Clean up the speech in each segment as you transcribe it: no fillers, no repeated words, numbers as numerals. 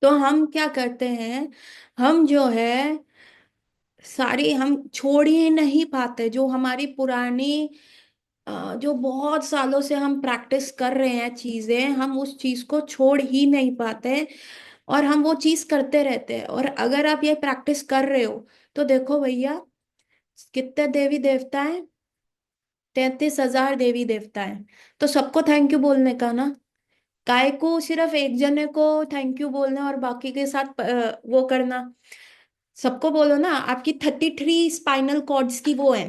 तो हम क्या करते हैं, हम जो है सारी हम छोड़ ही नहीं पाते। जो हमारी पुरानी जो बहुत सालों से हम प्रैक्टिस कर रहे हैं चीजें, हम उस चीज को छोड़ ही नहीं पाते। और हम वो चीज करते रहते हैं। और अगर आप ये प्रैक्टिस कर रहे हो तो देखो भैया, कितने देवी देवता हैं, 33,000 देवी देवता हैं। तो सबको थैंक यू बोलने का ना, काय को सिर्फ एक जने को थैंक यू बोलना और बाकी के साथ वो करना। सबको बोलो ना। आपकी 33 स्पाइनल कॉर्ड्स की वो है।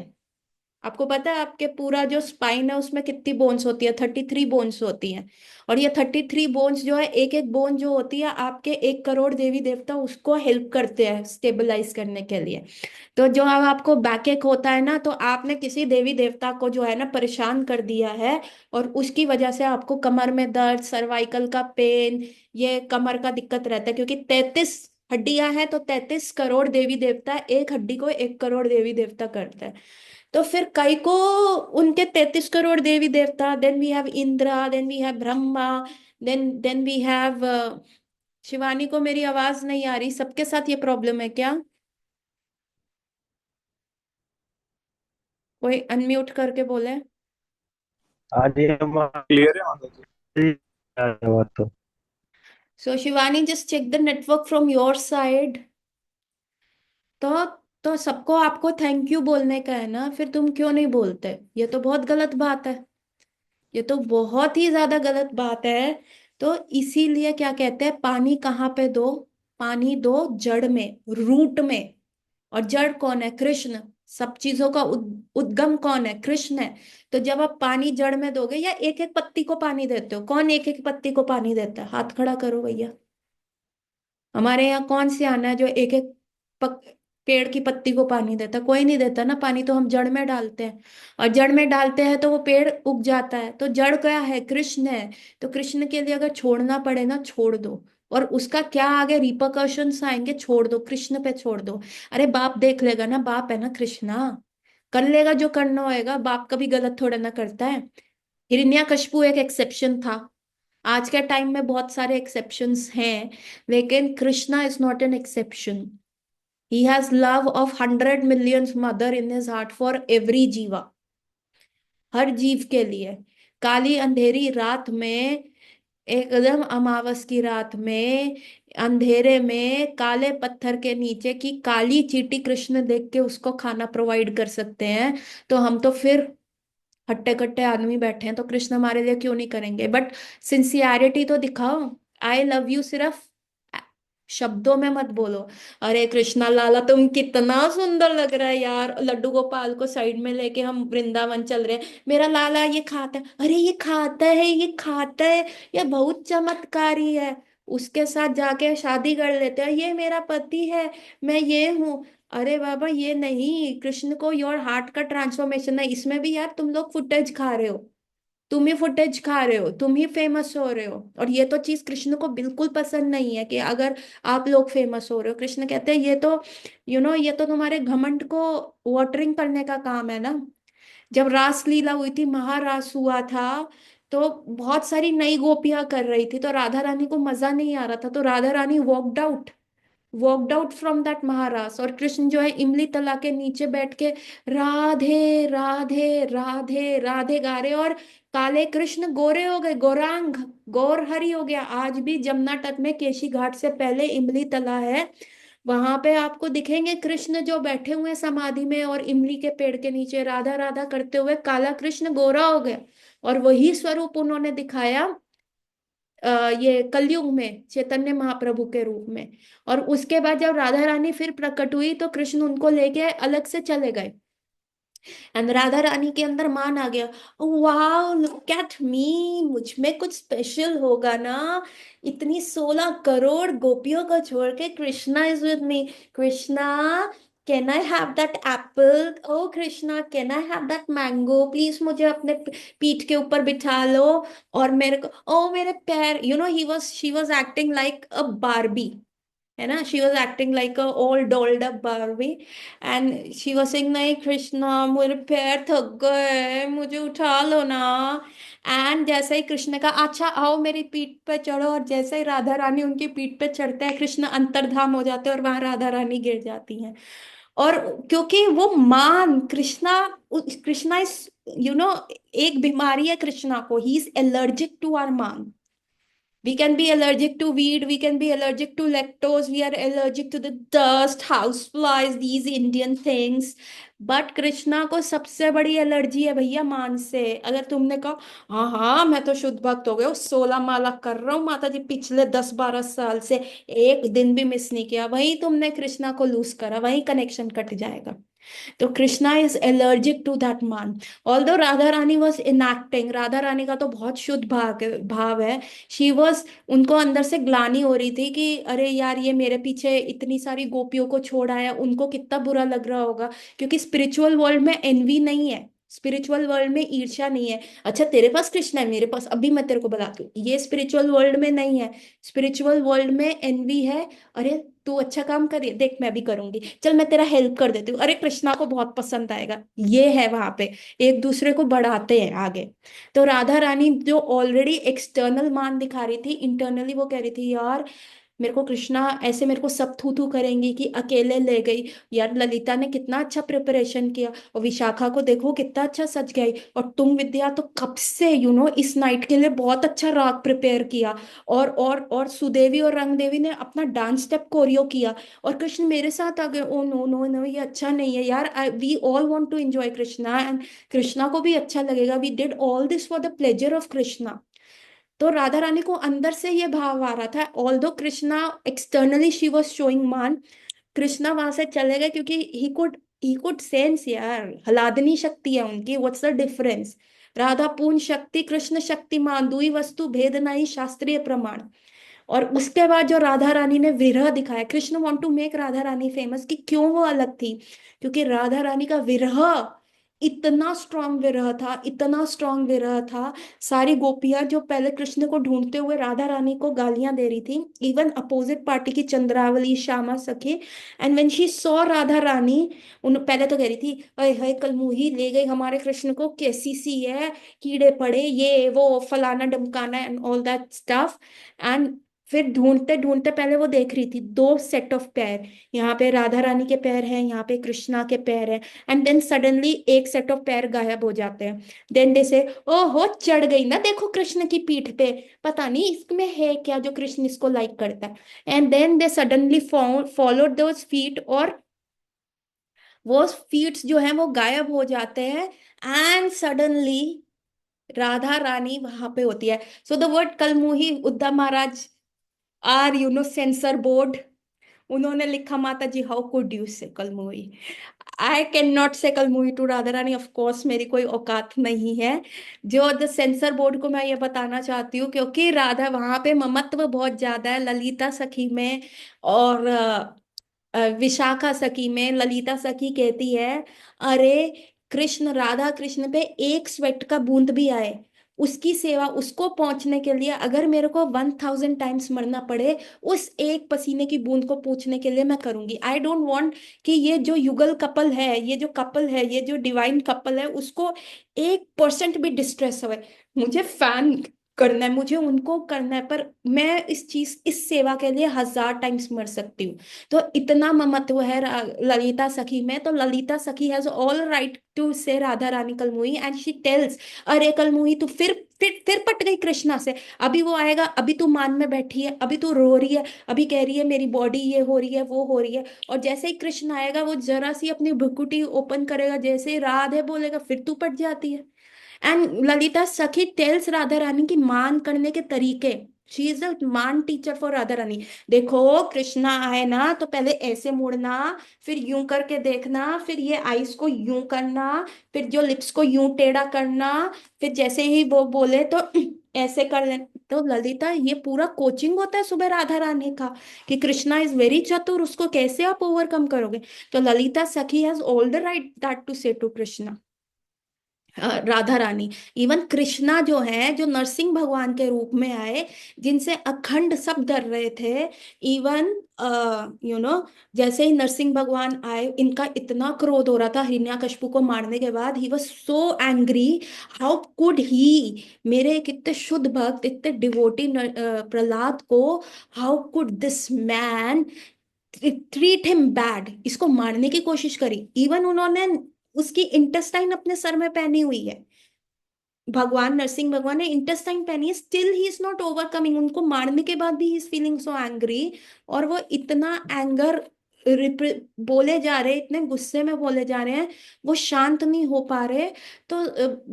आपको पता है आपके पूरा जो स्पाइन है उसमें कितनी बोन्स होती है? 33 बोन्स होती हैं। और ये 33 बोन्स जो है, एक एक बोन जो होती है आपके 1 करोड़ देवी देवता उसको हेल्प करते हैं स्टेबलाइज करने के लिए। तो जो अब आपको बैकएक होता है ना, तो आपने किसी देवी देवता को जो है ना परेशान कर दिया है। और उसकी वजह से आपको कमर में दर्द, सर्वाइकल का पेन, ये कमर का दिक्कत रहता है। क्योंकि 33 हड्डियां हैं, तो 33 करोड़ देवी देवता, एक हड्डी को 1 करोड़ देवी देवता करता है। तो फिर कई को उनके 33 करोड़ देवी देवता, then we have Indra, then we have Brahma, then we have Shivani. को मेरी आवाज नहीं आ रही? सबके साथ ये प्रॉब्लम है क्या? कोई अनम्यूट करके बोले। आज ये हमारी क्लियर है माता जी। बात तो। So Shivani, just check the network from your side. तो तो सबको आपको थैंक यू बोलने का है ना, फिर तुम क्यों नहीं बोलते? ये तो बहुत गलत बात है। ये तो बहुत ही ज्यादा गलत बात है। तो इसीलिए क्या कहते हैं, पानी कहाँ पे दो? पानी दो जड़ में, रूट में। और जड़ कौन है? कृष्ण। सब चीजों का उद्गम कौन है? कृष्ण है। तो जब आप पानी जड़ में दोगे, या एक एक पत्ती को पानी देते हो? कौन एक एक पत्ती को पानी देता है? हाथ खड़ा करो भैया। हमारे यहाँ कौन सी आना है जो एक एक पक, पेड़ की पत्ती को पानी देता? कोई नहीं देता ना। पानी तो हम जड़ में डालते हैं। और जड़ में डालते हैं तो वो पेड़ उग जाता है। तो जड़ क्या है? कृष्ण है। तो कृष्ण के लिए अगर छोड़ना पड़े ना, छोड़ दो। और उसका क्या आगे रिpercussions आएंगे, छोड़ दो, कृष्ण पे छोड़ दो। अरे बाप देख लेगा ना, बाप है ना कृष्णा, कर लेगा जो करना होएगा। बाप कभी गलत थोड़ा ना करता है। हिरण्यकशिपु एक एक्सेप्शन था। आज के टाइम में बहुत सारे एक्सेप्शंस हैं, लेकिन Krishna is not an exception. He has love of 100 millions mother in his heart for every जीवा, हर जीव के लिए। काली अंधेरी रात में, एकदम अमावस की रात में, अंधेरे में, काले पत्थर के नीचे की काली चींटी कृष्ण देख के उसको खाना प्रोवाइड कर सकते हैं। तो हम तो फिर हट्टे कट्टे आदमी बैठे हैं, तो कृष्ण हमारे लिए क्यों नहीं करेंगे? बट सिंसियरिटी तो दिखाओ। आई लव यू सिर्फ शब्दों में मत बोलो। अरे कृष्णा लाला तुम कितना सुंदर लग रहा है यार, लड्डू गोपाल को साइड में लेके हम वृंदावन चल रहे हैं, मेरा लाला ये खाता है, अरे ये खाता है, ये खाता है, ये बहुत चमत्कारी है। उसके साथ जाके शादी कर लेते हैं, ये मेरा पति है, मैं ये हूँ। अरे बाबा ये नहीं, कृष्ण को योर हार्ट का ट्रांसफॉर्मेशन है। इसमें भी यार तुम लोग फुटेज खा रहे हो। तुम ही फुटेज खा रहे हो, तुम ही फेमस हो रहे हो। और ये तो चीज कृष्ण को बिल्कुल पसंद नहीं है कि अगर आप लोग फेमस हो रहे हो। कृष्ण कहते हैं ये तो ये तो तुम्हारे घमंड को वाटरिंग करने का काम है ना। जब रास लीला हुई थी, महारास हुआ था, तो बहुत सारी नई गोपियां कर रही थी, तो राधा रानी को मजा नहीं आ रहा था, तो राधा रानी वॉकड आउट फ्रॉम दैट महारास। और कृष्ण जो है इमली तला के नीचे बैठ के राधे राधे राधे राधे गा रहे। और काले कृष्ण गोरे हो गए, गौरांग, गौर हरि हो गया। आज भी जमुना तट में केशी घाट से पहले इमली तला है, वहां पे आपको दिखेंगे कृष्ण जो बैठे हुए हैं समाधि में, और इमली के पेड़ के नीचे राधा राधा करते हुए काला कृष्ण गोरा हो गया। और वही स्वरूप उन्होंने दिखाया ये कलयुग में चैतन्य महाप्रभु के रूप में। और उसके बाद जब राधा रानी फिर प्रकट हुई, तो कृष्ण उनको लेके अलग से चले गए। एंड राधा रानी के अंदर मान आ गया, वाह लुक एट मी, मुझ में कुछ स्पेशल होगा ना। इतनी 16 करोड़ गोपियों को छोड़ के Krishna is with me. Krishna, can I have that apple? Oh Krishna, can I have that mango? Please मुझे अपने पीठ के ऊपर बिठा लो। और मेरे को, ओ मेरे पैर, he was she was acting like a Barbie, है ना। She was acting like a old dolled up Barbie. And she was sing, नहीं कृष्णा मेरे पैर थक गए, मुझे उठा लो ना। एंड जैसे ही कृष्ण का अच्छा आओ मेरी पीठ पे चढ़ो, और जैसे ही राधा रानी उनकी पीठ पे चढ़ते हैं, कृष्ण अंतर्धाम हो जाते हैं और वहां राधा रानी गिर जाती हैं। और क्योंकि वो मान Krishna, Krishna is you know एक बीमारी है कृष्णा को, he is allergic to our मान। We can be allergic to wheat, we can be allergic to lactose, we are allergic to the dust, house flies, these Indian things. But Krishna को सबसे बड़ी allergy है भैया मान से। अगर तुमने कहा हाँ हाँ मैं तो शुद्ध भक्त हो गया, 16 माला कर रहा हूँ माता जी पिछले 10-12 साल से, एक दिन भी मिस नहीं किया, वही तुमने कृष्णा को लूज करा, वही कनेक्शन कट जाएगा। तो Krishna is allergic to that man. Although Radha Rani was inacting, Radha Rani का तो बहुत शुद्ध भाव है। शी वॉज, उनको अंदर से ग्लानि हो रही थी कि अरे यार ये मेरे पीछे इतनी सारी गोपियों को छोड़ आया, उनको कितना बुरा लग रहा होगा। क्योंकि स्पिरिचुअल वर्ल्ड में एनवी नहीं है, स्पिरिचुअल वर्ल्ड में ईर्ष्या नहीं है। अच्छा तेरे पास कृष्ण है, मेरे पास, अभी मैं तेरे को बताती हूँ, ये स्पिरिचुअल वर्ल्ड में नहीं है। स्पिरिचुअल वर्ल्ड में एनवी है। अरे तू अच्छा काम कर रही है, देख मैं भी करूंगी, चल मैं तेरा हेल्प कर देती हूँ, अरे कृष्णा को बहुत पसंद आएगा, ये है वहां पे। एक दूसरे को बढ़ाते हैं आगे। तो राधा रानी जो ऑलरेडी एक्सटर्नल मान दिखा रही थी, इंटरनली वो कह रही थी यार मेरे को कृष्णा ऐसे मेरे को सब थू थू करेंगी कि अकेले ले गई। यार ललिता ने कितना अच्छा प्रिपरेशन किया, और विशाखा को देखो कितना अच्छा सज गई, और तुम विद्या तो कब से इस नाइट के लिए बहुत अच्छा राग प्रिपेयर किया। और सुदेवी और रंग देवी ने अपना डांस स्टेप कोरियो किया, और कृष्ण मेरे साथ आ गए। ओ नो नो नो, ये अच्छा नहीं है यार, we all want to enjoy Krishna, and Krishna को भी अच्छा लगेगा, we did all this for the pleasure of Krishna. तो राधा रानी को अंदर से ये भाव आ रहा था, although Krishna externally she was showing मान, कृष्णा वहां से चले गए क्योंकि ही कुड सेंस यार, हलादनी शक्ति है उनकी, व्हाट्स द डिफरेंस। राधा पूर्ण शक्ति, कृष्ण शक्तिमान, दुई वस्तु भेद नहीं शास्त्रीय प्रमाण। और उसके बाद जो राधा रानी ने विरह दिखाया, Krishna want to make Radha Rani famous कि क्यों वो अलग थी, क्योंकि राधा रानी का विरह इतना स्ट्रांग विरह था, इतना स्ट्रांग विरह था। सारी गोपियां जो पहले कृष्ण को ढूंढते हुए राधा रानी को गालियां दे रही थी, इवन अपोजिट पार्टी की चंद्रावली श्यामा सखी, and when she saw Radha Rani, उन पहले तो कह रही थी अरे हाय कल मुही ले गई हमारे कृष्ण को, कैसी सी है, कीड़े पड़े ये वो फलाना डमकाना and all that stuff. And फिर ढूंढते ढूंढते पहले वो देख रही थी दो सेट ऑफ पैर, यहाँ पे राधा रानी के पैर हैं, यहाँ पे कृष्णा के पैर हैं, एंड देन सडनली एक सेट ऑफ पैर गायब हो जाते हैं। देन दे से ओहो चढ़ गई ना देखो कृष्ण की पीठ पे, पता नहीं इसमें है क्या जो कृष्ण इसको लाइक करता है। And then they suddenly followed those feet, और वो फीट्स जो हैं वो गायब हो जाते हैं, एंड सडनली राधा रानी वहां पे होती है। सो द वर्ड कलमुही Uddhav Maharaj are censor board, उन्होंने लिखा माता जी हाउ कुड यू से कलमुही। आई कैन नॉट से कलमुही to Radha Rani, of course मेरी कोई औकात नहीं है। जो द सेंसर बोर्ड को मैं ये बताना चाहती हूँ, क्योंकि राधा वहां पे ममत्व बहुत ज्यादा है ललिता सखी में, और विशाखा सखी में। ललिता सखी कहती है अरे कृष्ण, राधा कृष्ण पे एक स्वेट का बूंद भी आए, उसकी सेवा, उसको पहुंचने के लिए अगर मेरे को 1000 टाइम्स मरना पड़े, उस एक पसीने की बूंद को पूछने के लिए मैं करूंगी। आई डोंट वांट कि ये जो युगल कपल है, ये जो कपल है, ये जो डिवाइन कपल है, उसको 1% भी डिस्ट्रेस हो। मुझे फैन करना है, मुझे उनको करना है, पर मैं इस सेवा के लिए 1000 टाइम्स मर सकती हूँ। तो इतना ममत्व है ललिता सखी में। तो ललिता सखी हैज ऑल राइट टू से Radha Rani कलमुही, and she tells अरे कलमुही तू फिर पट गई कृष्णा से। अभी वो आएगा, अभी तू मान में बैठी है, अभी तू रो रही है, अभी कह रही है मेरी बॉडी ये हो रही है वो हो रही है, और जैसे ही कृष्ण आएगा वो जरा सी अपनी भ्रुकुटी ओपन करेगा, जैसे ही राधे बोलेगा फिर तू पट जाती है। एंड ललिता सखी टेल्स राधा रानी की मान करने के तरीके, शी इज द मान टीचर फॉर राधा रानी। देखो कृष्णा आए ना तो पहले ऐसे मुड़ना, फिर यूं करके देखना, फिर ये आईज को यूं करना, फिर जो लिप्स को यूं टेढ़ा करना, फिर जैसे ही वो बोले तो ऐसे कर ले। तो ललिता ये पूरा कोचिंग होता है सुबह राधा रानी का, कि कृष्णा इज वेरी चतुर, उसको कैसे आप ओवरकम करोगे। तो ललिता सखी has all the right that to say to Krishna. Radha Rani, even Krishna जो है, जो नरसिंह भगवान के रूप में आए, जिनसे अखंड सब डर रहे थे। इवन जैसे ही नरसिंह भगवान आए, इनका इतना क्रोध हो रहा था हिरण्यकशिपु को मारने के बाद, he was so angry. How could he, मेरे एक इतने शुद्ध भक्त, इतने डिवोटी प्रहलाद को, how could this man treat him bad, इसको मारने की कोशिश करी। इवन उन्होंने उसकी इंटेस्टाइन अपने सर में पहनी हुई है, भगवान नरसिंह भगवान ने इंटेस्टाइन पहनी है, still he is not overcoming, उनको मारने के बाद भी he is feeling so angry. और वो इतना एंगर बोले जा रहे, इतने गुस्से में बोले जा रहे हैं, वो शांत नहीं हो पा रहे। तो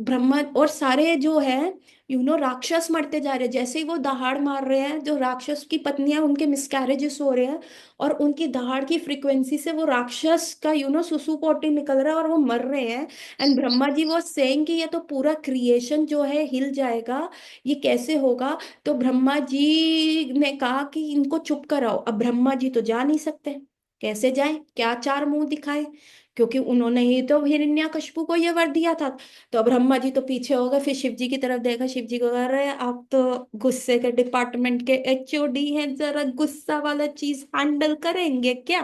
ब्रह्मा और सारे जो है राक्षस मरते जा रहे हैं, जैसे ही वो दहाड़ मार रहे हैं, जो राक्षस की पत्नियां, उनके मिसकैरेजेस हो रहे हैं, और उनकी दहाड़ की फ्रीक्वेंसी से वो राक्षस का सुसु पोटी निकल रहा है और वो मर रहे हैं। एंड ब्रह्मा जी वो सेइंग कि ये तो पूरा क्रिएशन जो है हिल जाएगा, ये कैसे होगा। तो ब्रह्मा जी ने कहा कि इनको चुप कराओ। अब ब्रह्मा जी तो जा नहीं सकते, कैसे जाए, क्या चार मुंह दिखाए, क्योंकि उन्होंने ही तो हिरण्यकशिपु को ये वर दिया था। तो ब्रह्मा जी तो पीछे हो गए, फिर शिव जी की तरफ देखा, शिव जी को कह रहे हैं आप तो गुस्से के डिपार्टमेंट के एचओडी हैं, जरा गुस्सा वाला चीज हैंडल करेंगे क्या।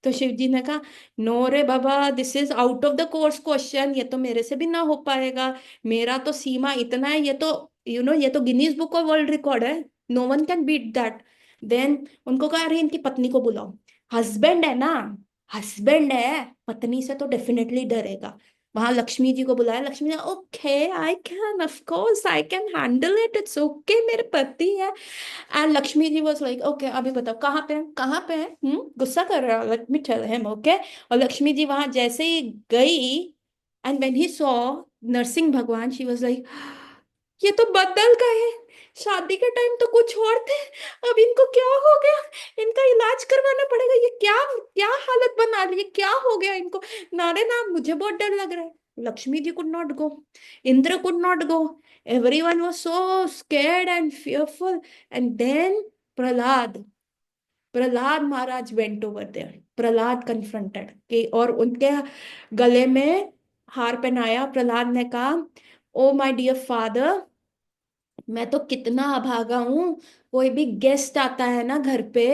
तो शिव जी ने कहा नो रे बाबा, this is out of the course question, ये तो मेरे से भी ना हो पाएगा, मेरा तो सीमा इतना है, ये तो ये तो Guinness Book of World Record है, no one can beat that. Then उनको कहा अरे इनकी पत्नी को बुलाओ, हस्बैंड है ना, हस्बैंड है, पत्नी से तो डेफिनेटली डरेगा। वहां लक्ष्मी जी को बुलाया, Lakshmi ji okay I can, of course I can handle it, it's okay, मेरे पति है। And Lakshmi ji was like okay अभी बताओ कहाँ पे है, कहाँ पे है, गुस्सा कर रहा है, let me tell him okay. और लक्ष्मी जी वहां जैसे ही गई, and when he saw Narsingh Bhagwan, she was like ये तो बदल गए, शादी के टाइम तो कुछ और थे, अब इनको क्या हो गया, इनका इलाज करवाना पड़ेगा, ये क्या क्या हालत बना ली है, क्या हो गया इनको। नारे ना, मुझे बहुत डर लग रहा है। Lakshmi ji could not go, Indra could not go, everyone was so scared and fearful. And then Prahlad, Prahlad Maharaj went over there, Prahlad confronted कि, और उनके गले में हार पहनाया। प्रहलाद ने कहा ओ माय डियर फादर, मैं तो कितना अभागा हूं, कोई भी गेस्ट आता है ना घर पे,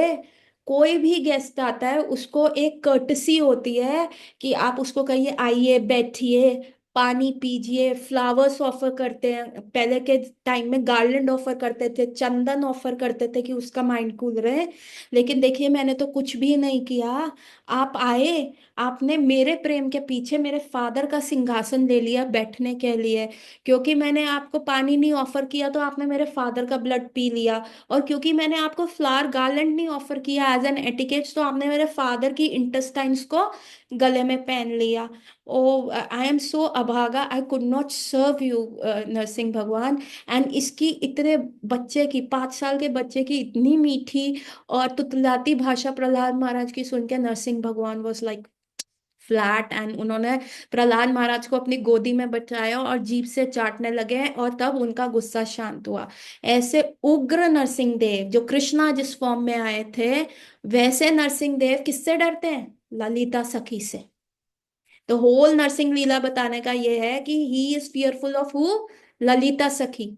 कोई भी गेस्ट आता है उसको एक कर्टसी होती है कि आप उसको कहिए आइए बैठिए, पानी पीजिए, फ्लावर्स ऑफर करते हैं, पहले के टाइम में गार्लैंड ऑफर करते थे, चंदन ऑफर करते थे कि उसका माइंड कूल रहे। लेकिन देखिए मैंने तो कुछ भी नहीं किया, आप आए, आपने मेरे प्रेम के पीछे मेरे फादर का सिंहासन ले लिया बैठने के लिए, क्योंकि मैंने आपको पानी नहीं ऑफर किया तो आपने मेरे फादर का ब्लड पी लिया, और क्योंकि मैंने आपको फ्लावर गार्लैंड नहीं ऑफर किया एज एन एटिकेट, तो आपने मेरे फादर की इंटेस्टाइन्स को गले में पहन लिया। ओ आई एम सो अभागा, I could not serve you Narsingh Bhagwan. And इसकी इतने बच्चे की, 5 साल के बच्चे की इतनी मीठी और तुतलाती भाषा प्रहलाद महाराज की सुन के नरसिंह भगवान वॉज लाइक फ्लैट, एंड उन्होंने प्रहलाद महाराज को अपनी गोदी में बैठाया और जीभ से चाटने लगे, और तब उनका गुस्सा शांत हुआ। ऐसे उग्र नरसिंह देव, जो कृष्णा जिस फॉर्म में आए थे, वैसे नरसिंह देव किससे डरते हैं, ललिता सखी से। तो होल नरसिंह लीला बताने का ये है कि he is fearful of who, Lalita सखी।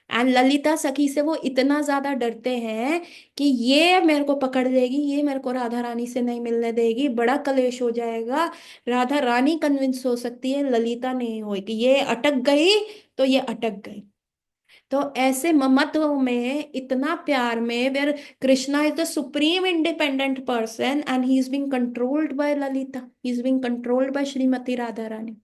एंड ललिता सखी से वो इतना ज्यादा डरते हैं कि ये मेरे को पकड़ लेगी, ये मेरे को राधा रानी से नहीं मिलने देगी, बड़ा कलेश हो जाएगा, राधा रानी कन्विंस हो सकती है, ललिता नहीं होगी, ये अटक गई तो ये अटक गई। तो ऐसे ममत्व में, इतना प्यार में, where Krishna is the supreme independent person and he is being controlled by Lalita, he is being controlled by Shrimati Radha Rani.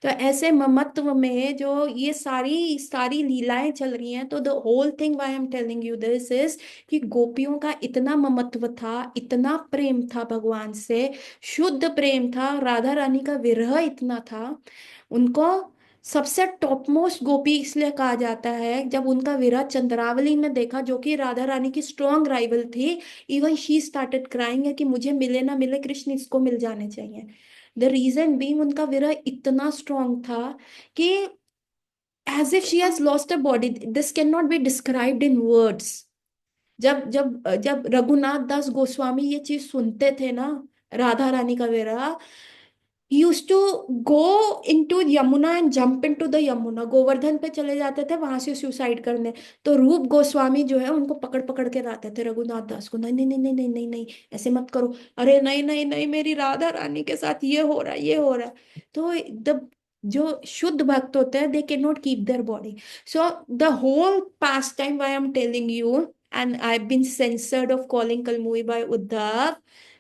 तो ऐसे ममत्व में जो ये सारी सारी लीलाएं चल रही हैं, तो the whole thing why I am telling you this is कि गोपियों का इतना ममत्व था, इतना प्रेम था भगवान से, शुद्ध प्रेम था, राधा रानी का विरह इतना था उनको। सबसे टॉप मोस्ट गोपी इसलिए कहा जाता है, जब उनका विरह चंद्रावली ने देखा, जो कि राधा रानी की स्ट्रॉन्ग राइवल थी, इवन शी स्टार्टेड क्राइंग है कि मुझे मिले ना मिले कृष्ण, इसको मिल जाने चाहिए। द रीजन बीइंग उनका विरह इतना स्ट्रांग था कि as if she has lost a body, this can not be described in words. जब जब जब रघुनाथ दास गोस्वामी ये चीज सुनते थे ना, राधा रानी का विरह, use to go into Yamuna and jump into the Yamuna, Govardhan पे चले जाते थे वहां से सुसाइड करने। तो रूप गोस्वामी जो है उनको पकड़ पकड़ के लाते थे रघुनाथ दास को, नहीं नहीं नहीं नहीं नहीं नहीं नहीं, ऐसे मत करो, अरे नहीं नहीं नहीं, मेरी राधा रानी के साथ ये हो रहा है, ये हो रहा है। तो द जो शुद्ध भक्त होते हैं they can not keep their body. So the whole pastime I am telling you, and I have been censored of calling Kalmui by Uddhav.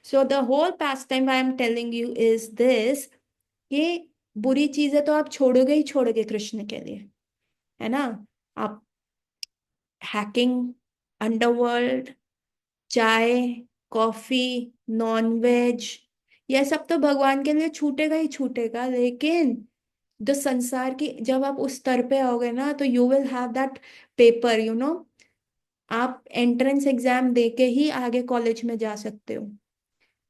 So the whole pastime I am telling you is this, कि बुरी चीजें तो आप छोड़ोगे ही छोड़ोगे कृष्ण के लिए, है ना। आप हैकिंग, अंडरवर्ल्ड, चाय, कॉफी, नॉनवेज, ये सब तो भगवान के लिए छूटेगा ही छूटेगा, लेकिन जो संसार की जब आप उस स्तर पे आओगे ना तो you will have that paper, आप एंट्रेंस एग्जाम दे के ही आगे कॉलेज में जा सकते हो।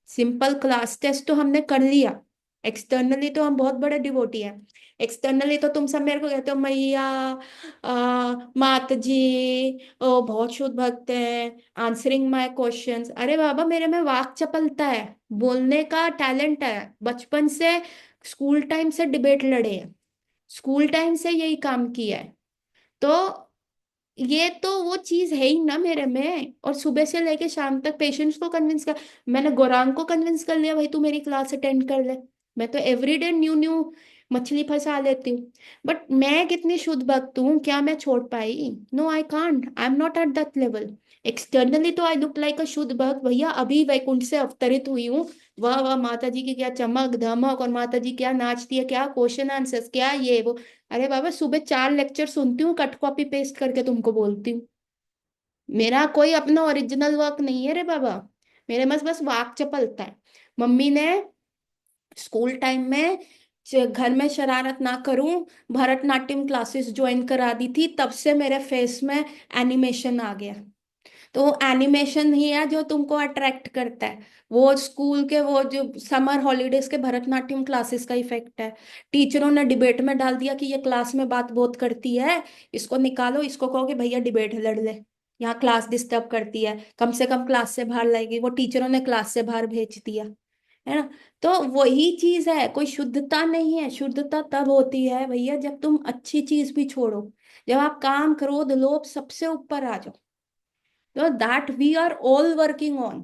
सिंपल क्लास टेस्ट तो हमने कर लिया, एक्सटर्नली तो हम बहुत बड़े डिवोटी हैं। एक्सटर्नली तो तुम सब मेरे को कहते हो मैया, मात जी, ओ बहुत शुद्ध भक्त है, आंसरिंग माय क्वेश्चंस। अरे बाबा, मेरे में वाक चपलता है, बोलने का टैलेंट है, बचपन से स्कूल टाइम से डिबेट लड़े हैं, स्कूल टाइम से यही काम किया है। तो ये तो वो चीज है ही ना मेरे में। और सुबह से लेके शाम तक पेशेंट्स को कन्विंस कर, मैंने गौरांग को कन्विंस कर लिया भाई तू मेरी क्लास अटेंड कर ले। मैं तो एवरीडे न्यू न्यू मछली फंसा लेती हूँ। बट मैं कितनी शुद्ध भक्त हूँ, क्या मैं छोड़ पाई? No I can't, I am not at that level. Externally तो आई लुक लाइक अ शुद्ध भक्त, भैया अभी वैकुंठ से अवतरित हुई हूँ। वाह वाह, माता जी की क्या चमक धमक, और माता जी क्या नाचती है, क्या क्वेश्चन आंसर्स, क्या ये वो। अरे बाबा, सुबह 4 लेक्चर सुनती हूँ, कट कॉपी पेस्ट करके तुमको बोलती हूँ। मेरा कोई अपना ओरिजिनल वर्क नहीं है रे बाबा, मेरे बस बस वाक चपलता है। मम्मी ने स्कूल टाइम में घर में शरारत ना करूं, भरतनाट्यम क्लासेस ज्वाइन करा दी थी, तब से मेरे फेस में एनिमेशन आ गया। तो एनिमेशन ही है जो तुमको अट्रैक्ट करता है, वो स्कूल के वो जो समर हॉलीडेज के भरतनाट्यम क्लासेस का इफेक्ट है। टीचरों ने डिबेट में डाल दिया कि ये क्लास में बात बहुत करती है, इसको निकालो, इसको कहो कि भैया डिबेट लड़ ले, यहाँ क्लास डिस्टर्ब करती है, कम से कम क्लास से बाहर लाएगी। वो टीचरों ने क्लास से बाहर भेज दिया, है ना। तो वही चीज है, कोई शुद्धता नहीं है। शुद्धता तब होती है भैया जब तुम अच्छी चीज भी छोड़ो, जब आप काम क्रोध लोभ सबसे ऊपर आ जाओ। तो that we are all working on.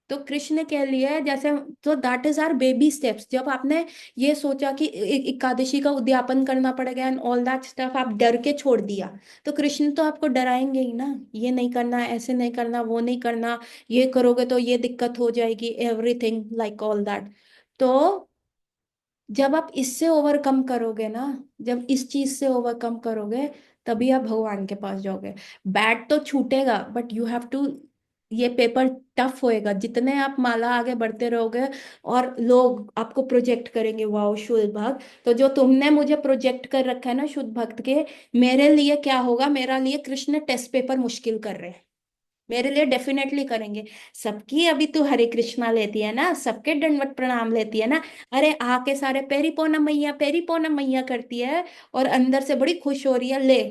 तो कृष्ण के लिए जैसे, तो that is our baby steps. जब आपने ये सोचा कि एकादशी का उद्यापन करना पड़ेगा एंड ऑल दैट स्टफ, आप डर के छोड़ दिया, तो कृष्ण तो आपको डराएंगे ही ना, ये नहीं करना, ऐसे नहीं करना, वो नहीं करना, ये करोगे तो ये दिक्कत हो जाएगी, एवरीथिंग लाइक ऑल दैट। तो जब आप इससे ओवरकम करोगे ना, जब इस चीज से ओवरकम करोगे, तभी आप भगवान के पास जाओगे। बैट तो छूटेगा बट यू हैव टू, ये पेपर टफ होएगा जितने आप माला आगे बढ़ते रहोगे, और लोग आपको प्रोजेक्ट करेंगे, वाओ शुद्ध भक्त। तो जो तुमने मुझे प्रोजेक्ट कर रखा है ना शुद्ध भक्त के, मेरे लिए क्या होगा, मेरा लिए कृष्ण टेस्ट पेपर मुश्किल कर रहे हैं, मेरे लिए डेफिनेटली करेंगे। सबकी अभी तू हरे कृष्णा लेती है ना, सबके दंडवत प्रणाम लेती है ना, अरे आके सारे पेरी पौना मैया करती है, और अंदर से बड़ी खुश हो रही है, ले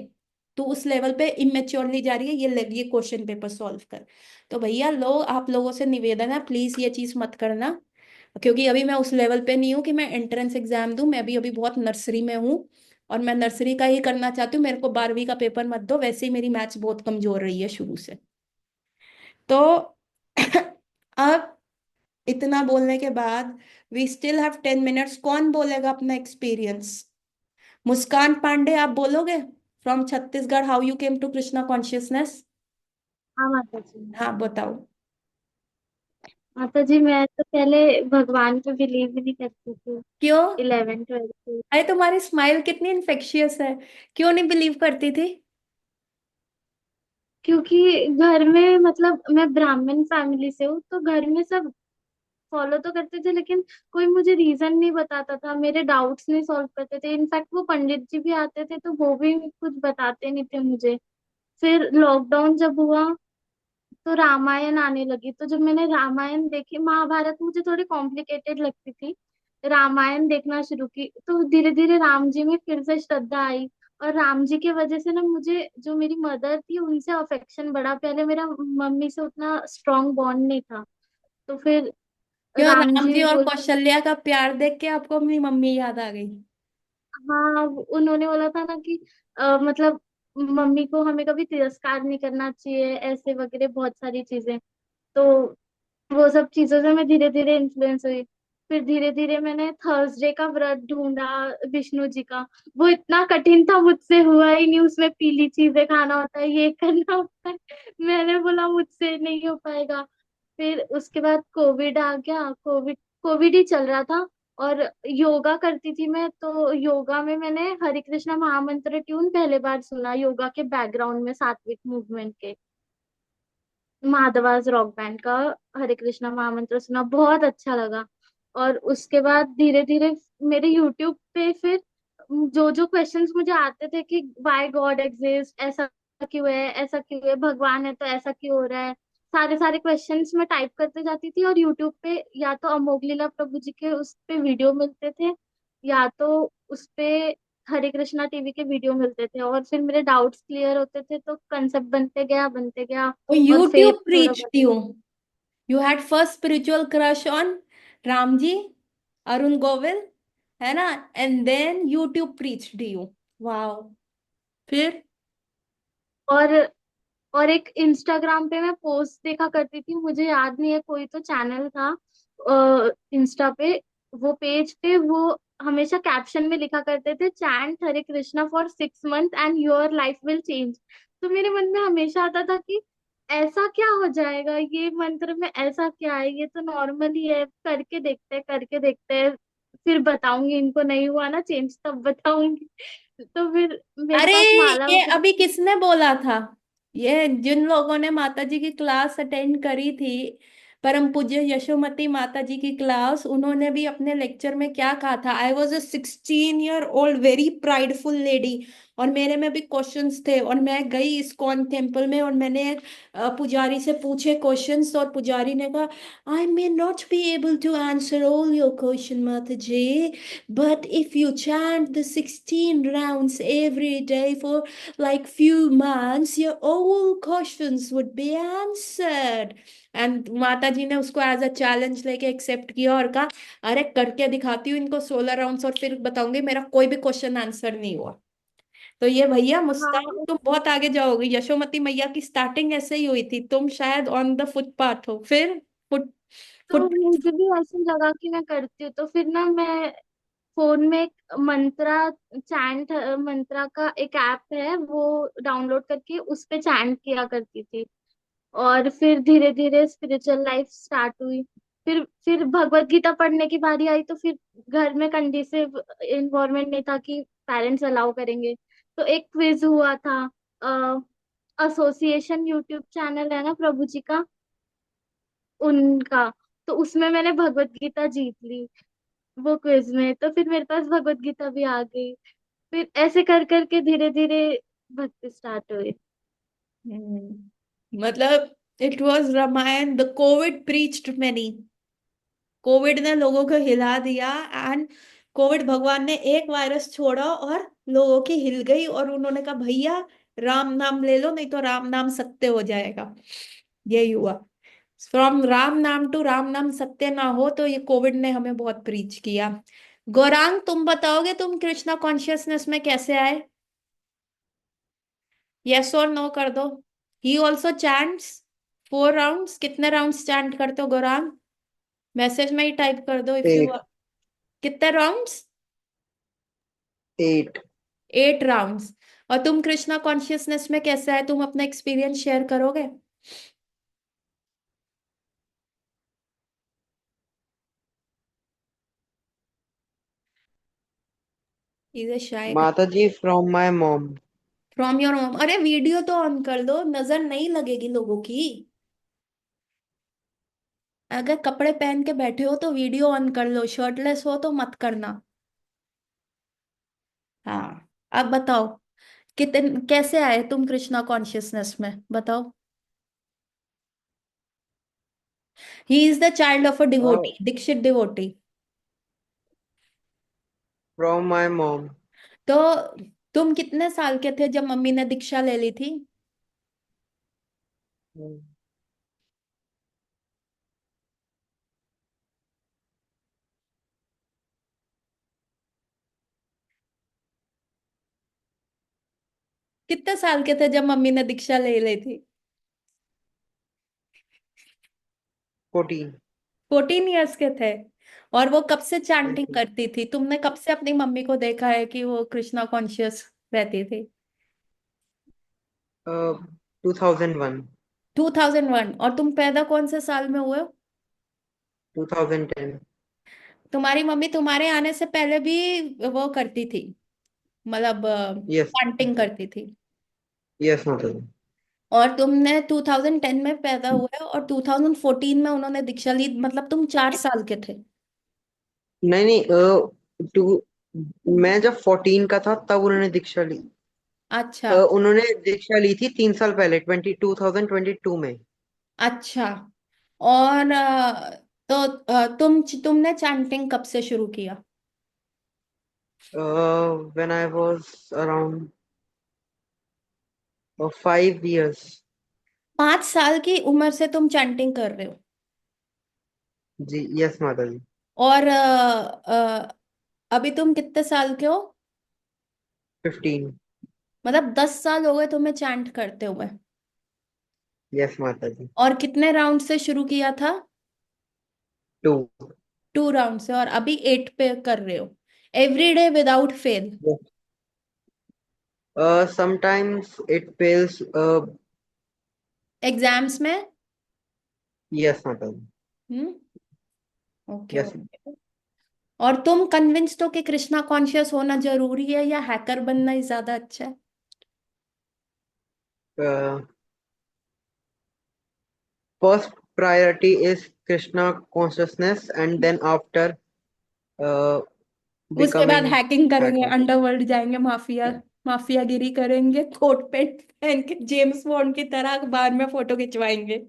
तू उस लेवल पे इमेच्योरली जा रही है, ये ले ये क्वेश्चन पेपर सॉल्व कर। तो भैया लोग, आप लोगों से निवेदन है, प्लीज ये चीज मत करना, क्योंकि अभी मैं उस लेवल पे नहीं हूँ कि मैं एंट्रेंस एग्जाम दूं, मैं भी अभी बहुत नर्सरी में हूँ, और मैं नर्सरी का ही करना चाहती हूँ। मेरे को 12वीं का पेपर मत दो, वैसे ही मेरी मैथ्स बहुत कमजोर रही है शुरू से। तो अब इतना बोलने के बाद, वी स्टिल हैव 10 मिनट्स, कौन बोलेगा अपना एक्सपीरियंस? मुस्कान पांडे, आप बोलोगे? From Chhattisgarh, how you came to Krishna consciousness. हाँ माता जी। हाँ बताओ। माता जी, मैं तो पहले भगवान पे बिलीव भी नहीं करती थी। क्यों? 11th 12th से। अरे तुम्हारी स्माइल कितनी इन्फेक्शियस है, क्यों नहीं बिलीव करती थी? क्योंकि घर में मतलब मैं ब्राह्मण फैमिली से हूँ, तो घर में सब फॉलो तो करते थे, लेकिन कोई मुझे रीजन नहीं बताता था, मेरे डाउट्स नहीं सॉल्व करते थे। इनफैक्ट वो पंडित जी भी आते थे तो वो भी कुछ बताते नहीं थे मुझे। फिर लॉकडाउन जब हुआ तो रामायण आने लगी, तो जब मैंने रामायण देखी, महाभारत मुझे थोड़ी कॉम्प्लिकेटेड लगती थी, रामायण देखना शुरू की, तो धीरे धीरे राम जी में फिर से श्रद्धा आई। और राम जी की वजह से ना मुझे, जो मेरी मदर थी उनसे अफेक्शन बढ़ा, पहले मेरा मम्मी से उतना स्ट्रांग बॉन्ड नहीं था। तो फिर क्यों, राम राम जी जी और बोल, कौशल्या का प्यार देख के आपको अपनी मम्मी याद आ गई? हाँ उन्होंने बोला था ना कि मतलब मम्मी को हमें कभी तिरस्कार नहीं करना चाहिए, ऐसे वगैरह बहुत सारी चीजें। तो वो सब चीजों से मैं धीरे धीरे इन्फ्लुएंस हुई। फिर धीरे धीरे मैंने थर्सडे का व्रत ढूंढा विष्णु जी का। वो इतना कठिन था, मुझसे हुआ ही नहीं। उसमें पीली चीजें खाना होता है, ये करना होता है। मैंने बोला मुझसे नहीं हो पाएगा। फिर उसके बाद कोविड आ गया। कोविड कोविड ही चल रहा था। और योगा करती थी मैं, तो योगा में मैंने हरे कृष्णा महामंत्र ट्यून पहले बार सुना योगा के बैकग्राउंड में, सात्विक मूवमेंट के माधवास रॉक बैंड का हरे कृष्णा महामंत्र सुना, बहुत अच्छा लगा। और उसके बाद धीरे धीरे मेरे यूट्यूब पे फिर जो जो क्वेश्चंस मुझे आते थे कि वाई गॉड एग्जिस्ट, ऐसा क्यों है, ऐसा क्यों है, भगवान है तो ऐसा क्यों हो रहा है, सारे सारे क्वेश्चंस मैं टाइप करते जाती थी। और यूट्यूब पे या तो अमोघ लीला प्रभु जी के उस पे वीडियो मिलते थे, या तो उस पे हरे कृष्णा टीवी के वीडियो मिलते थे। और फिर मेरे डाउट्स क्लियर होते थे, तो कंसेप्ट बनते गया। वो और यूट्यूब फेथ थोड़ा प्रीच्ड बढ़। You, you had first spiritual crush on Ram ji, Arun Govil, है ना? And then YouTube preached you. Wow. फिर? और और एक इंस्टाग्राम पे मैं पोस्ट देखा करती थी, मुझे याद नहीं है, कोई तो चैनल था इंस्टा पे। वो पेज पे वो हमेशा कैप्शन में लिखा करते थे, chant Hare Krishna for 6 month and your life will change. तो मेरे मन में हमेशा आता था कि ऐसा क्या हो जाएगा, ये मंत्र में ऐसा क्या है, ये तो नॉर्मल ही है, करके देखते हैं, फिर बताऊंगी। इनको नहीं हुआ ना चेंज तब बताऊंगी। तो फिर मेरे अरे, पास माला ये वगैरह। अभी किसने बोला था? ये जिन लोगों ने माता जी की क्लास अटेंड करी थी, परम पूज्य यशोमती माता जी की क्लास, उन्होंने भी अपने लेक्चर में क्या कहा था? I was a 16 year old very prideful lady, और मेरे में भी क्वेश्चंस थे, और मैं गई इस्कॉन टेम्पल में, और मैंने पुजारी से पूछे क्वेश्चंस, और पुजारी ने कहा, I may not be able to answer all your question माता जी, but if you chant the 16 rounds every day for like few months, your all questions would be answered. And माता जी ने उसको एज अ चैलेंज लेके accept किया और कहा, अरे करके दिखाती हूँ इनको 16 राउंड्स, और फिर बताऊंगी मेरा कोई भी क्वेश्चन आंसर नहीं हुआ। तो ये भैया मुस्कान, हाँ, तुम बहुत आगे जाओगी। यशोमती मैया की स्टार्टिंग ऐसे ही हुई थी, तुम शायद ऑन द फुटपाथ हो, फिर फुट तो फुट मुझे भी ऐसे लगा कि मैं करती हूँ, तो फिर ना मैं फोन में एक मंत्रा चैंट मंत्रा का एक ऐप है, वो डाउनलोड करके उस पे चैंट किया करती थी। और फिर धीरे धीरे स्पिरिचुअल लाइफ स्टार्ट हुई। फिर भगवत गीता पढ़ने की बारी आई, तो फिर घर में कंडीसिव इन्वायरमेंट नहीं था कि पेरेंट्स अलाउ करेंगे। तो एक क्विज हुआ था, एसोसिएशन यूट्यूब चैनल है ना प्रभु जी का, उनका। तो उसमें मैंने भगवत गीता जीत ली वो क्विज में, तो फिर मेरे पास भगवत गीता भी आ गई। फिर ऐसे कर करके धीरे धीरे भक्ति स्टार्ट हुई। मतलब it was Ramayan, the covid preached many. Covid ने लोगों को हिला दिया, एंड कोविड भगवान ने एक वायरस छोड़ा और लोगों की हिल गई, और उन्होंने कहा भैया राम नाम ले लो, नहीं तो राम नाम सत्य हो जाएगा। यही हुआ। फ्रॉम राम नाम टू राम नाम सत्य ना हो, तो ये कोविड ने हमें बहुत प्रीच किया। गौरांग, तुम बताओगे तुम कृष्णा कॉन्शियसनेस में कैसे आए? यस और नो कर दो। He also chants 4 rounds. कितने राउंड्स चैंट करते हो गौरांग? मैसेज में ही टाइप कर दो इफ यू। 8, कितने राउंड्स? 8। 8 राउंड्स। और तुम कृष्णा कॉन्शियसनेस में कैसे आए, तुम अपना एक्सपीरियंस शेयर करोगे? इधर शायद। माता जी from my mom. From your home? अरे वीडियो तो ऑन कर दो, नजर नहीं लगेगी लोगों की। अगर कपड़े पहन के बैठे हो तो वीडियो ऑन कर लो, शर्टलेस हो तो मत करना। हाँ, अब बताओ, कितने कैसे आए तुम कृष्णा कॉन्शियसनेस में, बताओ। He is the child of a devotee, दीक्षित डिवोटी। From my mom. तो तुम कितने साल के थे जब मम्मी ने दीक्षा ले ली थी? कितने साल के थे जब मम्मी ने दीक्षा ले ली थी? 14। 14 ईयर्स के थे। और वो कब से चैंटिंग करती थी? तुमने कब से अपनी मम्मी को देखा है कि वो कृष्णा कॉन्शियस रहती थी? 2001। 2001। और तुम पैदा कौन से साल में हुए हो? 2010। तुम्हारी मम्मी तुम्हारे आने से पहले भी वो करती थी, मतलब यस। चैंटिंग करती थी? यस माता जी। और तुमने 2010 में पैदा हुए और 2014 में उन्होंने दीक्षा ली, मतलब तुम 4 साल के थे। नहीं नहीं, टू मैं जब 14 का था तब उन्होंने दीक्षा ली। अच्छा। उन्होंने दीक्षा ली थी 3 साल पहले, 2022 में। अच्छा। और तो तुमने चैंटिंग कब से शुरू किया? When I was around 5 years। 5 साल की उम्र से तुम चैंटिंग कर रहे हो? जी यस माता जी। और अभी तुम कितने साल के हो? 15। मतलब 10 साल हो गए तुम्हें चैंट करते हुए? यस माता जी। और कितने राउंड से शुरू किया था? 2। 2 राउंड से, और अभी 8 पे कर रहे हो? Every day without fail? Sometimes it fails. Exams में? यस माता जी। हम्म। Okay yes. ओके। और तुम कन्विंस्ड हो कि कृष्णा कॉन्शियस होना जरूरी है या हैकर बनना ही ज्यादा अच्छा है? First priority is Krishna consciousness and then after उसके बाद बिकमिंग हैकिंग करेंगे, हैकर। अंडरवर्ल्ड जाएंगे, माफियागिरी करेंगे, कोट पैंट पहन के जेम्स बॉन्ड की तरह अखबार में फोटो खिंचवाएंगे।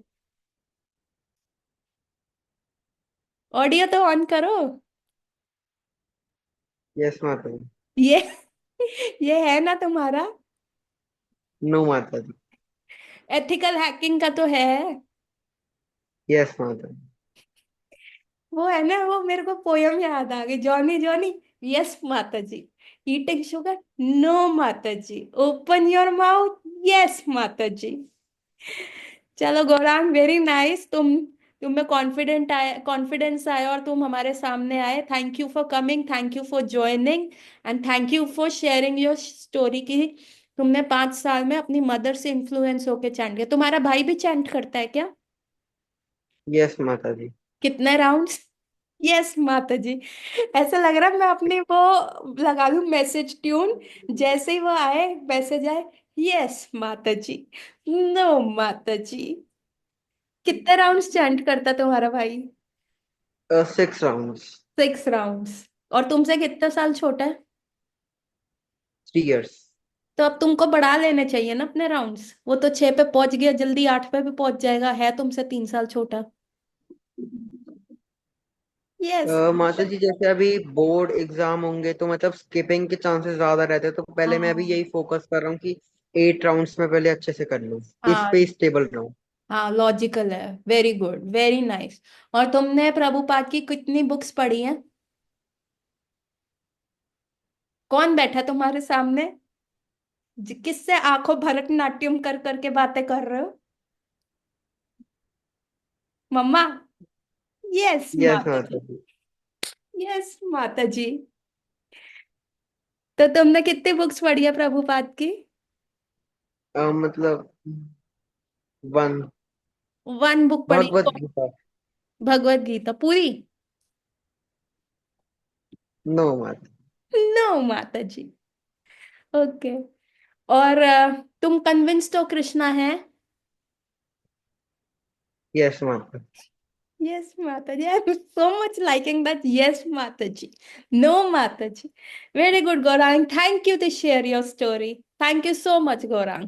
ऑडियो तो ऑन करो। यस माता जी। ये ये है ना तुम्हारा? नो माता जी। एथिकल हैकिंग का तो है। यस माता जी। वो है ना, वो मेरे को पोयम याद आ गई, जॉनी जॉनी। यस माता जी। Eating sugar? नो माता जी। Open your mouth? यस माता जी। चलो गौरांग, वेरी नाइस। तुम में कॉन्फिडेंस आया और तुम हमारे सामने आए। Thank you for coming, thank you for joining, and thank you for sharing your story की तुमने 5 साल में अपनी मदर से इन्फ्लुएंस होके चैंट किया। तुम्हारा भाई भी चैंट करता है क्या? यस माता जी। कितने राउंड्स? यस माता जी। ऐसा लग रहा है मैं अपनी वो लगा लूं मैसेज ट्यून, जैसे ही वो आए मैसेज आए, यस माता जी, नो माता जी। कितने राउंड्स चैंट करता तुम्हारा भाई? 6 rounds। 6 राउंड्स। और तुमसे कितने साल छोटा है? 3 years। तो अब तुमको बढ़ा लेने चाहिए ना अपने राउंड्स। वो तो 6 पे पहुंच गया, जल्दी 8 पे भी पहुंच जाएगा, है तुमसे 3 साल छोटा। यस। माता जी जैसे अभी बोर्ड एग्जाम होंगे तो मतलब स्किपिंग के चांसेस ज्यादा रहते हैं, तो पहले मैं अभी हाँ यही फोकस कर रहा हूँ कि 8 rounds में पहले अच्छे से कर लूँ, इस हाँ पे स्टेबल रहूँ। हाँ, लॉजिकल है। Very good, very nice. और तुमने प्रभुपाद की कितनी बुक्स पढ़ी हैं? कौन बैठा तुम्हारे सामने? किससे आंखों भरतनाट्यम कर करके बातें कर रहे हो? मम्मा? यस यस माता माता जी। जी। यस माता जी। तो तुमने कितनी बुक्स पढ़ी है प्रभुपाद की? मतलब 1। 1 बुक पढ़ी? भगवत गीता। भगवत गीता पूरी? नो माता। नो माता जी। ओके। और तुम कन्विंस्ड हो कृष्णा है? यस माता। Yes, Mataji. I'm so much liking that. Yes, Mataji. No, Mataji. Very good, Gaurang. Thank you to share your story. Thank you so much, Gaurang.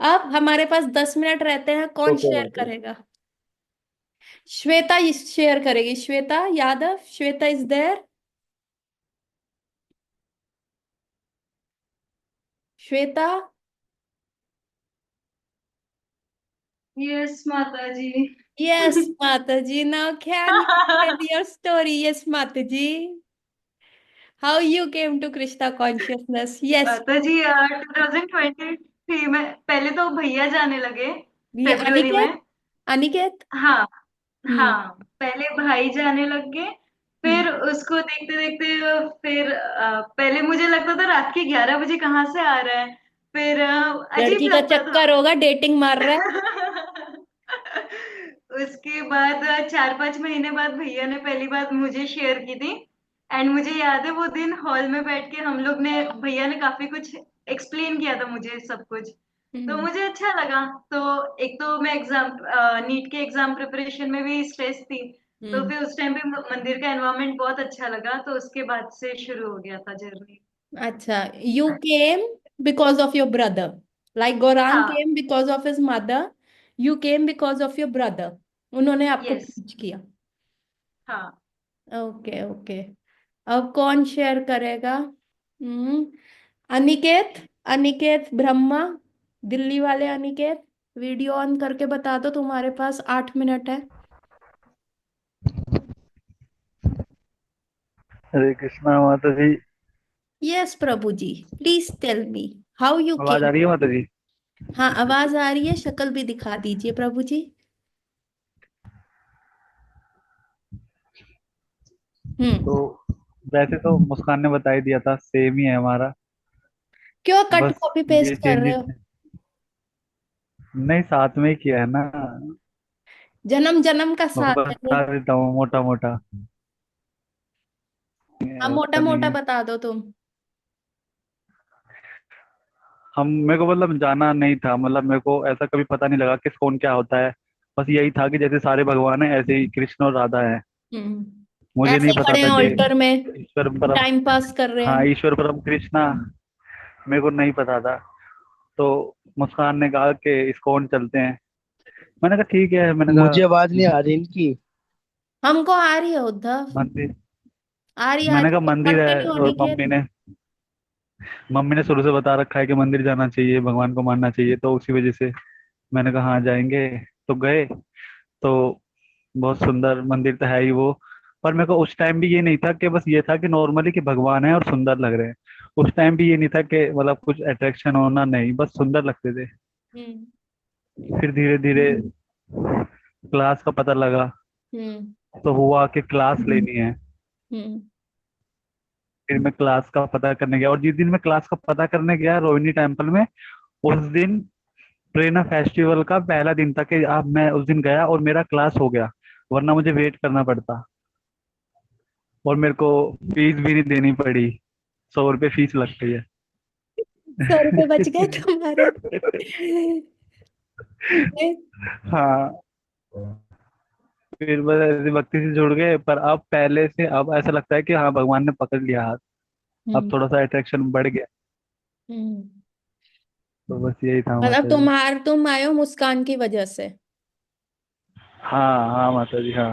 अब हमारे पास 10 मिनट रहते हैं, कौन ओके शेयर माता। करेगा? श्वेता शेयर करेगी। Shweta Yadav, Shweta is there? Shweta? Yes माता जी। यस माताजी। Now can you share your story? Yes माताजी। How you came to Krishna consciousness? Yes. माता जी 2020 फिर मैं पहले तो भैया जाने लगे ये फेब्रुवरी अनिकेत, में। अनिकेत। हाँ। हम्म। हाँ, पहले भाई जाने लग गए। हम्म। फिर उसको देखते देखते फिर पहले मुझे लगता था रात के 11 बजे कहाँ से आ रहा है। फिर लड़की अजीब का लगता था। चक्कर होगा, डेटिंग मार रहा है। उसके बाद 4-5 महीने बाद भैया ने पहली बात मुझे शेयर की थी। एंड मुझे याद है वो दिन हॉल में बैठ के हम लोग ने, भैया ने काफी कुछ एक्सप्लेन किया था मुझे सब कुछ। तो हम्म। मुझे अच्छा लगा। तो एक तो मैं एग्जाम, नीट के एग्जाम प्रिपरेशन में भी स्ट्रेस थी। तो हम्म। फिर उस टाइम पे मंदिर का एनवायरनमेंट बहुत अच्छा लगा, तो उसके बाद से शुरू हो गया था जर्नी। अच्छा, you came because of your brother, like Gaurang हाँ। Came because of his mother, you came because of your brother, उन्होंने आपको यस। टीच किया। हाँ। Okay okay. अब कौन शेयर करेगा? अनिकेत, अनिकेत ब्रह्मा, दिल्ली वाले अनिकेत, वीडियो ऑन करके बता दो, तुम्हारे पास 8 मिनट है। हरे कृष्णा माता जी। यस प्रभु जी, please tell me how you आवाज आ केम। रही है माता जी? हाँ, आवाज आ रही है, शक्ल भी दिखा दीजिए प्रभु जी। हम्म। तो वैसे तो मुस्कान ने बता ही दिया था, सेम ही है हमारा। क्यों कट बस कॉपी ये पेस्ट कर रहे चेंजेस हो? नहीं, साथ में ही किया है ना। जन्म जन्म का मैं साथ है ये। बता देता हूँ मोटा मोटा। हाँ, मोटा ऐसा नहीं मोटा है। बता दो तुम। हम मेरे को मतलब जाना नहीं था, मतलब मेरे को ऐसा कभी पता नहीं लगा कि कौन क्या होता है। बस यही था कि जैसे सारे भगवान हैं ऐसे ही कृष्ण और राधा है। मुझे ऐसे नहीं पता खड़े हैं था कि ऑल्टर में, ईश्वर परम, टाइम पास कर रहे हाँ हैं। ईश्वर परम कृष्णा, मेरे को नहीं पता था। तो मुस्कान ने कहा कि इस्कॉन चलते हैं। मैंने कहा ठीक है, मैंने मुझे कहा आवाज नहीं आ रही इनकी। हमको आ रही है उद्धव, मंदिर, आ मैंने रही कहा है, मंदिर करते है। नहीं हो और निकेत। मम्मी ने शुरू से बता रखा है कि मंदिर जाना चाहिए, भगवान को मानना चाहिए, तो उसी वजह से मैंने कहा हाँ जाएंगे। तो गए। तो बहुत सुंदर मंदिर तो है ही वो। पर मेरे को उस टाइम भी ये नहीं था कि बस ये था कि नॉर्मली कि भगवान है और सुंदर लग रहे हैं। उस टाइम भी ये नहीं था कि मतलब कुछ अट्रैक्शन होना, नहीं, बस सुंदर लगते थे। हम्म। फिर धीरे धीरे क्लास का पता लगा। हम्म। तो हुआ कि क्लास लेनी है। हम्म। फिर मैं क्लास का पता करने गया, और जिस दिन मैं क्लास का पता करने गया रोहिणी टेम्पल में, उस दिन प्रेरणा फेस्टिवल का पहला दिन था कि अब मैं उस दिन गया और मेरा क्लास हो गया, वरना मुझे वेट करना पड़ता। और मेरे को फीस भी नहीं देनी पड़ी। 100 रुपये फीस लगती है। 100 रुपए बच गए तुम्हारे। हाँ। फिर बस ऐसे भक्ति से जुड़ गए, पर अब पहले से अब ऐसा लगता है कि हाँ भगवान ने पकड़ लिया हाथ। अब हम्म। थोड़ा सा अट्रैक्शन बढ़ गया। हम्म। तो बस यही था मतलब माता जी। तुम आए हो मुस्कान की वजह से। हाँ हाँ माता जी, हाँ।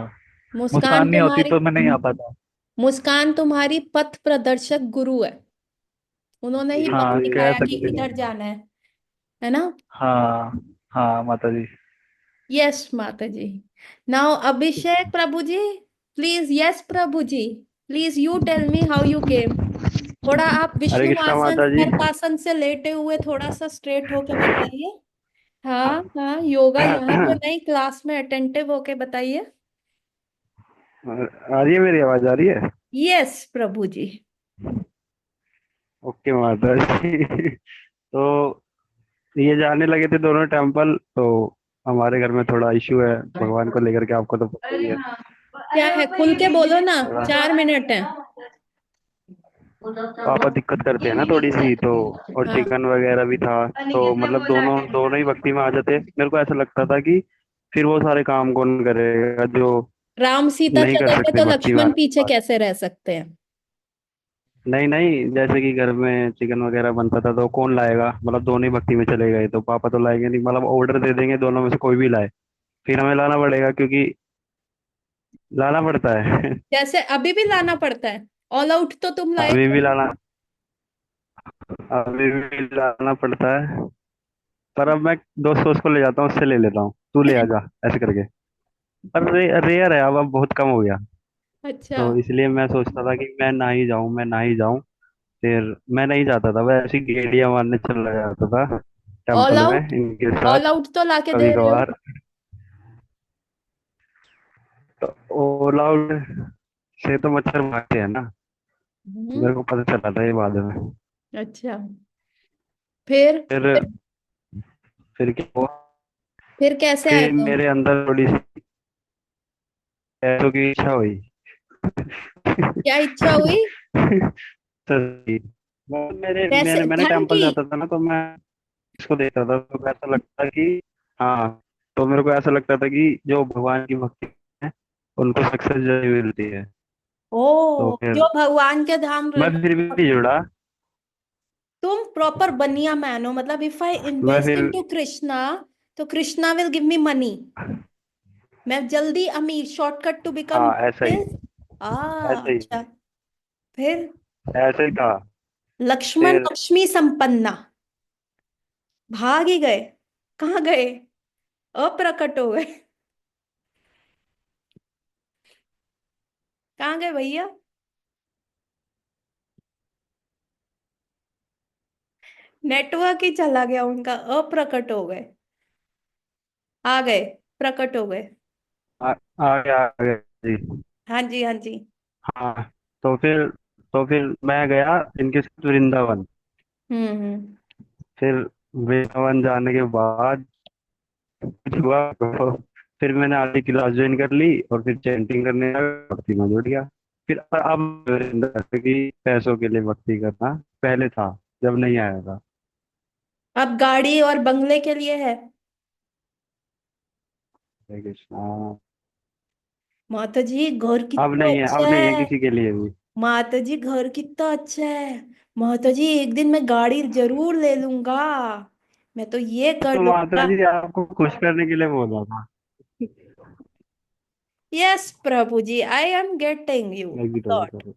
मुस्कान मुस्कान नहीं होती तुम्हारी तो मैं नहीं आ पाता। मुस्कान तुम्हारी पथ प्रदर्शक गुरु है, उन्होंने ही पथ हाँ कह दिखाया कि सकते इधर हैं। जाना है ना? हाँ हाँ माता जी। यस माता जी। नाउ अभिषेक प्रभु जी, प्लीज, यस प्रभु जी, please you tell me how you came. थोड़ा आप हरे विष्णु कृष्णा आसन माता जी। सर्पासन से लेटे हुए थोड़ा सा स्ट्रेट होके बताइए। हाँ हाँ, योगा यहाँ पे नहीं, क्लास में अटेंटिव होके बताइए। आ रही है, मेरी आवाज आ रही है? यस प्रभु जी। ओके माता जी। तो ये जाने लगे थे दोनों टेम्पल। तो हमारे घर में थोड़ा इश्यू है भगवान को लेकर के, आपको तो पता ही अरे है। हाँ। क्या अरे है, पापा, खुल ये के बोलो बिजली ना, से थोड़ा 4 मिनट है। पापा दिक्कत करते ये हैं ना थोड़ी नीचे सी, तो और हाँ। चिकन वगैरह भी था। तो अनिकेत ने मतलब बोला दोनों अटेंड दोनों ही करने। भक्ति में आ जाते। मेरे को ऐसा लगता था कि फिर वो सारे काम कौन करेगा जो राम सीता नहीं कर चले गए सकते तो भक्ति में लक्ष्मण आने के पीछे बाद। कैसे रह सकते हैं? नहीं नहीं, जैसे कि घर में चिकन वगैरह बनता था तो कौन लाएगा, मतलब दोनों ही भक्ति में चले गए तो पापा तो लाएंगे नहीं, मतलब ऑर्डर दे देंगे दोनों में से कोई भी लाए। फिर हमें लाना पड़ेगा, क्योंकि लाना पड़ता है। जैसे अभी भी लाना पड़ता है, ऑल आउट तो तुम लाए अभी थे भी ना? लाना, अभी भी लाना पड़ता है। पर अब मैं दोस्त दोस्त को ले जाता हूँ, उससे ले लेता हूँ, तू ले आ जा ऐसे करके। पर रेयर है, अब बहुत कम हो गया। अच्छा। तो इसलिए मैं सोचता था कि मैं ना ही जाऊं, मैं ना ही जाऊं। फिर मैं नहीं जाता था, वह ऐसी गेड़ियां मारने चला जाता था। ऑल टेम्पल में आउट, इनके साथ ऑल आउट तो लाके कभी दे रहे हो। कभार। तो ऑल आउट से तो मच्छर भागते हैं ना, हम्म। मेरे को पता चला था ये बाद में। अच्छा, फिर फिर फिर क्या हुआ? फिर कैसे आए फिर तुम? मेरे अंदर थोड़ी सी पैसों की इच्छा हुई। क्या इच्छा हुई? तो मेरे कैसे, मेरे मैंने धन टेम्पल की? जाता था ना, तो मैं इसको देखता था तो ऐसा लगता कि हाँ, तो मेरे को ऐसा लगता था कि जो भगवान की भक्ति है उनको सक्सेस जल्दी मिलती है। तो ओ, फिर जो भगवान के धाम मैं फिर भी नहीं जुड़ा। तुम प्रॉपर बनिया मैन हो, मतलब इफ आई मैं इन्वेस्ट फिर इनटू कृष्णा तो Krishna will give me money. मैं जल्दी अमीर, शॉर्टकट टू बिकम हाँ, ऐसा ही, रिच। आ, ऐसा ही, अच्छा। फिर ऐसा ही था। लक्ष्मण फिर लक्ष्मी संपन्ना भाग ही गए। कहाँ गए? अप्रकट हो गए। कहाँ गए भैया? नेटवर्क ही चला गया उनका, अप्रकट हो गए। आ गए, प्रकट हो गए। आ गया जी। हाँ जी, हाँ जी। हाँ, तो फिर तो फिर मैं गया इनके साथ वृंदावन। हम्म। फिर वृंदावन जाने के बाद कुछ हुआ तो फिर मैंने आधी क्लास ज्वाइन कर ली और फिर चैंटिंग करने लगा, भक्ति में जुड़ गया। फिर अब मेरे अंदर है कि पैसों के लिए भक्ति करना पहले था, जब नहीं आया था। अब गाड़ी और बंगले के लिए है। हरे कृष्णा। माता जी घर अब कितना नहीं है, अच्छा अब नहीं है है। किसी के लिए भी। माता जी घर कितना अच्छा है। माता जी एक दिन मैं गाड़ी जरूर ले लूंगा। मैं तो ये कर तो माता लूंगा। जी आपको खुश करने के लिए बोला था। Yes Prabhu ji, I am getting you. Exit हो गया तो।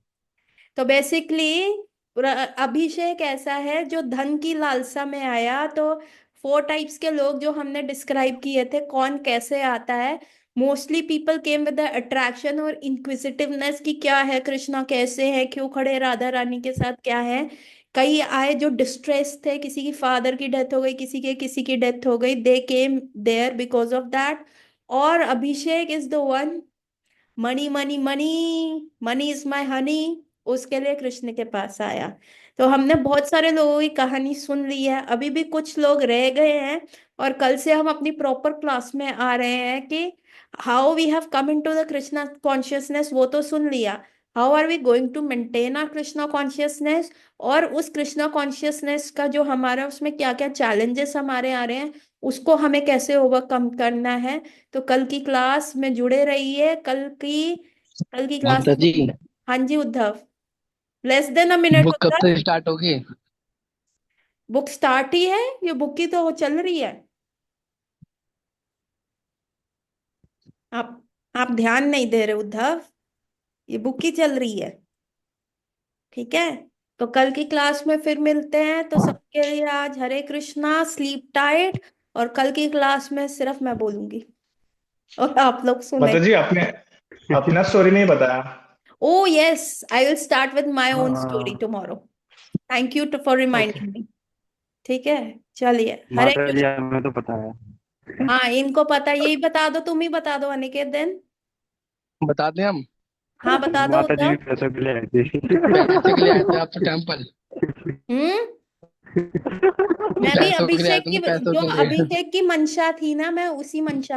तो बेसिकली अभिषेक ऐसा है जो धन की लालसा में आया। तो 4 टाइप्स के लोग जो हमने डिस्क्राइब किए थे, कौन कैसे आता है। Mostly people came with the attraction और इंक्विजिटिवनेस कि क्या है, कृष्णा कैसे है, क्यों खड़े राधा रानी के साथ, क्या है। कई आए जो डिस्ट्रेस थे, किसी की फादर की डेथ हो गई, किसी की डेथ हो गई, they came there because of that. और Abhishek is the one, money money money, money is my honey, उसके लिए कृष्ण के पास आया। तो हमने बहुत सारे लोगों की कहानी सुन ली है, अभी भी कुछ लोग रह गए हैं। और कल से हम अपनी प्रॉपर क्लास में आ रहे हैं कि how we have come into the Krishna consciousness, वो तो सुन लिया। How are we going to maintain our Krishna consciousness, और उस कृष्णा कॉन्शियसनेस का जो हमारा उसमें क्या क्या चैलेंजेस हमारे आ रहे हैं, उसको हमें कैसे ओवरकम करना है। तो कल की क्लास में जुड़े रहिए। कल की क्लास माता में। जी, हाँ जी Uddhav. Less than a minute book कब उद्धव। से स्टार्ट होगी? बुक स्टार्ट ही है, ये बुक ही तो चल रही है। आप आप ध्यान नहीं दे रहे उद्धव, ये बुक ही चल रही है। ठीक है। तो कल की क्लास में फिर मिलते हैं। तो सबके लिए आज हरे कृष्णा, स्लीप टाइट। और कल की क्लास में सिर्फ मैं बोलूंगी और आप लोग सुने। माता जी, आपने अपना स्टोरी नहीं बताया। Oh yes, I will start with my own story हाँ, tomorrow. Thank you for okay. Reminding me. ठीक है, चलिए हरे माता जी कृष्ण। हमें तो पता है। हाँ इनको पता, यही बता दो, तुम ही बता दो अनिकेत देन। बता दें हम? हाँ बता दो माता जी भी उद्धव। पैसों के लिए आई थी। पैसे के लिए आए थे आप तो टेम्पल। हम्म। मैं भी पैसों के लिए आए अभिषेक थे की, ना, पैसों जो के लिए। अभिषेक की मंशा थी ना, मैं उसी मंशा